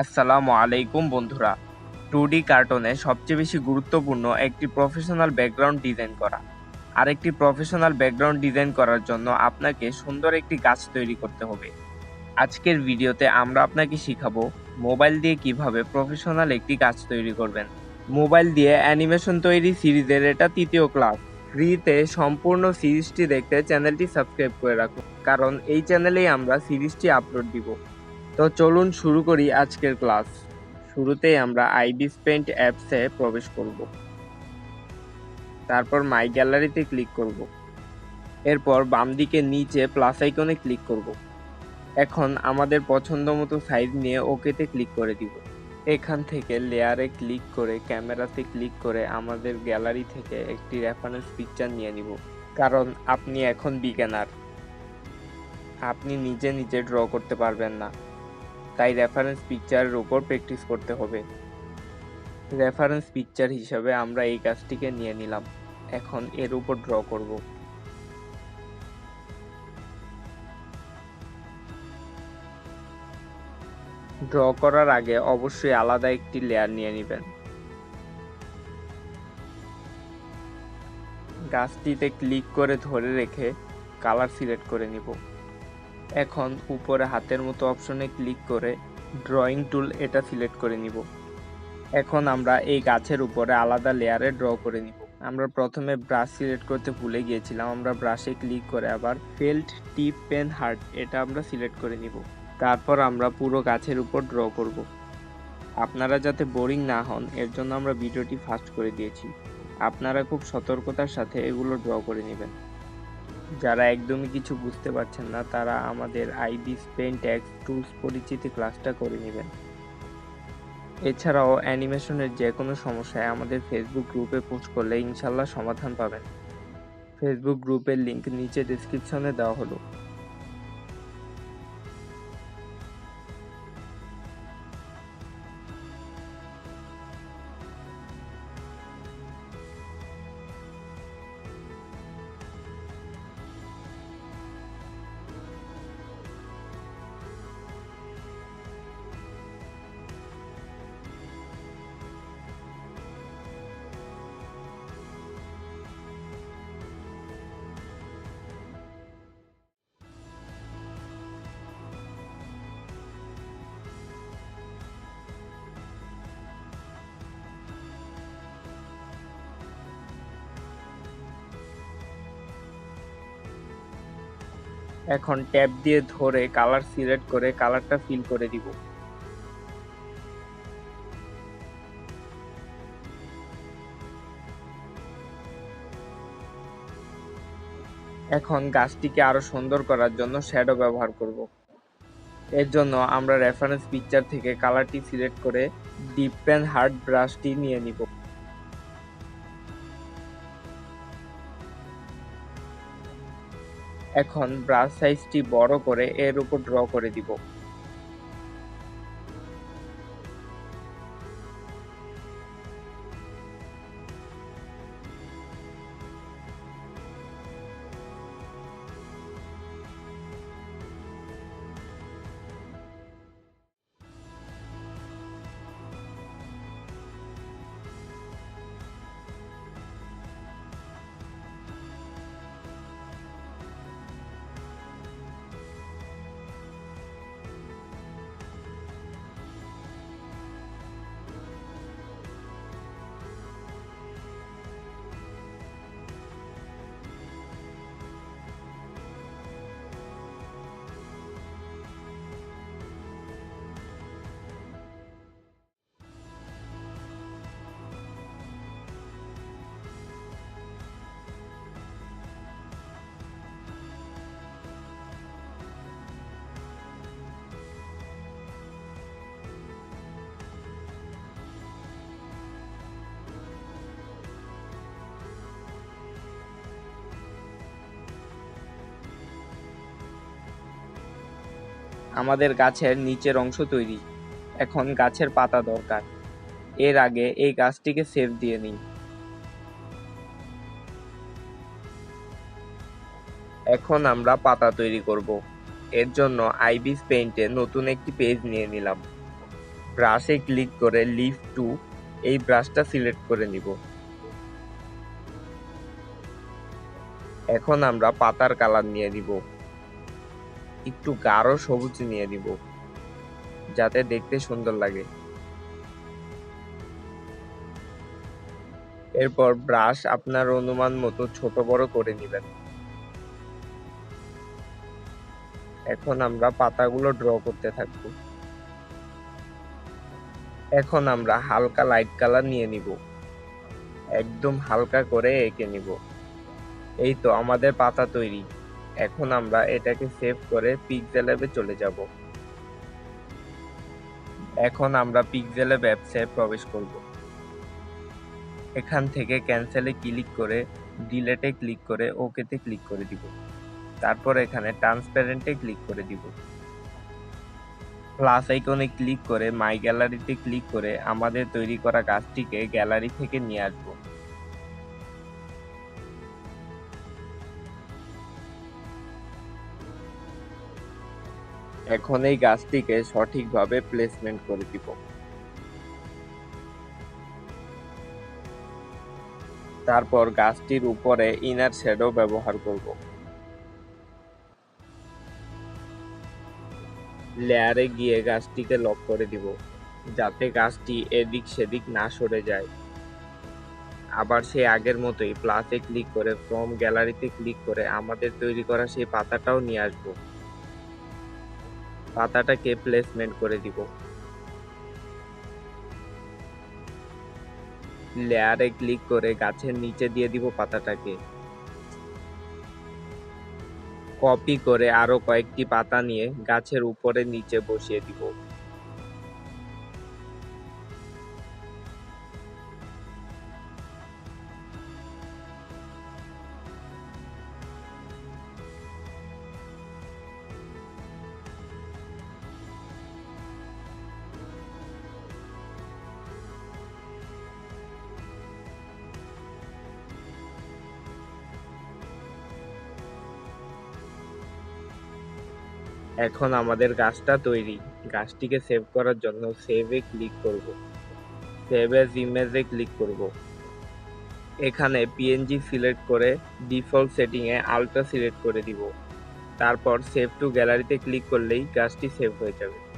আসসালামু আলাইকুম বন্ধুরা। 2D কার্টুনে সবচেয়ে বেশি গুরুত্বপূর্ণ একটি প্রফেশনাল ব্যাকগ্রাউন্ড ডিজাইন করা। আরেকটি প্রফেশনাল ব্যাকগ্রাউন্ড ডিজাইন করার জন্য আপনাকে সুন্দর একটি গাছ তৈরি করতে হবে। আজকের ভিডিওতে আমরা আপনাকে শিখাবো মোবাইল দিয়ে কিভাবে প্রফেশনাল একটি গাছ তৈরি করবেন। মোবাইল দিয়ে অ্যানিমেশন তৈরি সিরিজের এটা তৃতীয় ক্লাস। ফ্রিতে সম্পূর্ণ সিরিজটি দেখতে চ্যানেলটি সাবস্ক্রাইব করে রাখুন, কারণ এই চ্যানেলেই আমরা সিরিজটি আপলোড দিব। তো চলুন শুরু করি আজকের ক্লাস। শুরুতেই আমরা আইবিস পেইন্ট অ্যাপসে প্রবেশ করব। তারপর মাই গ্যালারিতে ক্লিক করব। এরপর বাম দিকে নিচে প্লাস আইকনে ক্লিক করব। এখন আমাদের পছন্দ মতো সাইজ নিয়ে ওকেতে ক্লিক করে দিব। এখান থেকে লেয়ারে ক্লিক করে ক্যামেরাতে ক্লিক করে আমাদের গ্যালারি থেকে একটি রেফারেন্স পিকচার নিয়ে নিব, কারণ আপনি এখন বিগিনার, আপনি নিজে নিজে ড্র করতে পারবেন না, তাই রেফারেন্স পিকচারের উপর প্র্যাকটিস করতে হবে। রেফারেন্স পিকচার হিসাবে আমরা এই গাছটিকে নিয়ে নিলাম। এখন এর উপর ড্র করব। ড্র করার আগে অবশ্যই আলাদা একটি লেয়ার নিয়ে নেবেন। গাছটিতে ক্লিক করে ধরে রেখে কালার সিলেক্ট করে নিব। এখন উপরে হাতের মতো অপশনে ক্লিক করে ড্রয়িং টুল এটা সিলেক্ট করে নিব। এখন আমরা এই গাছের উপরে আলাদা লেয়ারে ড্র করে নিব। আমরা প্রথমে ব্রাশ সিলেক্ট করতে ভুলে গিয়েছিলাম, আমরা ব্রাশে ক্লিক করে আবার ফেল্ট টিপ পেন হার্ট এটা আমরা সিলেক্ট করে নিব। তারপর আমরা পুরো গাছের উপর ড্র করব। আপনারা যাতে বোরিং না হন এর জন্য আমরা ভিডিওটি ফাস্ট করে দিয়েছি। আপনারা খুব সতর্কতার সাথে এগুলো ড্র করে নেবেন। যারা একদমই কিছু বুঝতে পারছেন না তারা আমাদের আইবিস পেইন্ট এক্স টুলস পরিচিতি ক্লাসটা করে নেবেন। এছাড়াও অ্যানিমেশনের যে কোনো সমস্যায় আমাদের ফেসবুক গ্রুপে পোস্ট করলে ইনশাল্লাহ সমাধান পাবেন। ফেসবুক গ্রুপের লিংক নিচে ডেসক্রিপশনে দেওয়া হলো। এখন ট্যাব দিয়ে ধরে কালার সিলেক্ট করে কালারটা ফিল করে দিব। এখন গাছটিকে আরো সুন্দর করার জন্য শ্যাডো ব্যবহার করব। এর জন্য আমরা রেফারেন্স পিকচার থেকে কালারটি সিলেক্ট করে ডিপ পেন হার্ড ব্রাশটি নিয়ে নিব। এখন ব্রাশ সাইজটি বড় করে এর উপর ড্র করে দিব। আমাদের গাছের নিচের অংশ তৈরি। এখন গাছের পাতা দরকার। এর আগে এই গাছটিকে সেভ দিয়ে নিই। এখন আমরা পাতা তৈরি করব। এর জন্য আইবিস পেইন্টে নতুন একটি পেজ নিয়ে নিলাম। ব্রাশে ক্লিক করে লিফ টু এই ব্রাশটা সিলেক্ট করে নিব। এখন আমরা পাতার কালার নিয়ে দিব, একটু গাঢ় সবুজ নিয়ে দিব যাতে দেখতে সুন্দর লাগে। এরপর ব্রাশ আপনার অনুমান মতো ছোট বড় করে নেবেন। এখন আমরা পাতাগুলো ড্র করতে থাকবো। এখন আমরা হালকা লাইট কালার নিয়ে নিব, একদম হালকা করে এঁকে নিব। এই তো আমাদের পাতা তৈরি। এখন আমরা এটাকে সেভ করে পিক্সেল ল্যাবে চলে যাব। এখন আমরা পিক্সেল ল্যাব অ্যাপসে প্রবেশ করব। এখান থেকে ক্যান্সেলে ক্লিক করে ডিলেটে ক্লিক করে ওকেতে ক্লিক করে দিব। তারপর এখানে ট্রান্সপারেন্টে ক্লিক করে দিব। প্লাস আইকনে ক্লিক করে মাই গ্যালারিতে ক্লিক করে আমাদের তৈরি করা গাছটিকে গ্যালারি থেকে নিয়ে আসব। এখন এই গাছটিকে সঠিকভাবে প্লেসমেন্ট করে দিব। তারপর গাছটির উপরে ইনার শ্যাডো ব্যবহার করব। লেয়ারে গিয়ে গাছটিকে লক করে দিব যাতে গাছটি এদিক সেদিক না সরে যায়। আবার সেই আগের মতোই প্লাসে ক্লিক করে ফ্রম গ্যালারিতে ক্লিক করে আমাদের তৈরি করা সেই পাতাটাও নিয়ে আসব। পাতাটাকে প্লেসমেন্ট করে দিব। লেয়ারে ক্লিক করে গাছের নিচে দিয়ে দিব পাতাটাকে। কপি করে আরো কয়েকটি পাতা নিয়ে গাছের উপরে নিচে বসিয়ে দিব। এখন আমাদের গাছটা তৈরি। গাছটিকে সেভ করার জন্য সেভে ক্লিক করব। সেভ এজ ইমেজে ক্লিক করব। এখানে পিএনজি সিলেক্ট করে ডিফল্ট সেটিংয়ে আলট্রা সিলেক্ট করে দিব। তারপর সেভ টু গ্যালারিতে ক্লিক করলেই গাছটি সেভ হয়ে যাবে।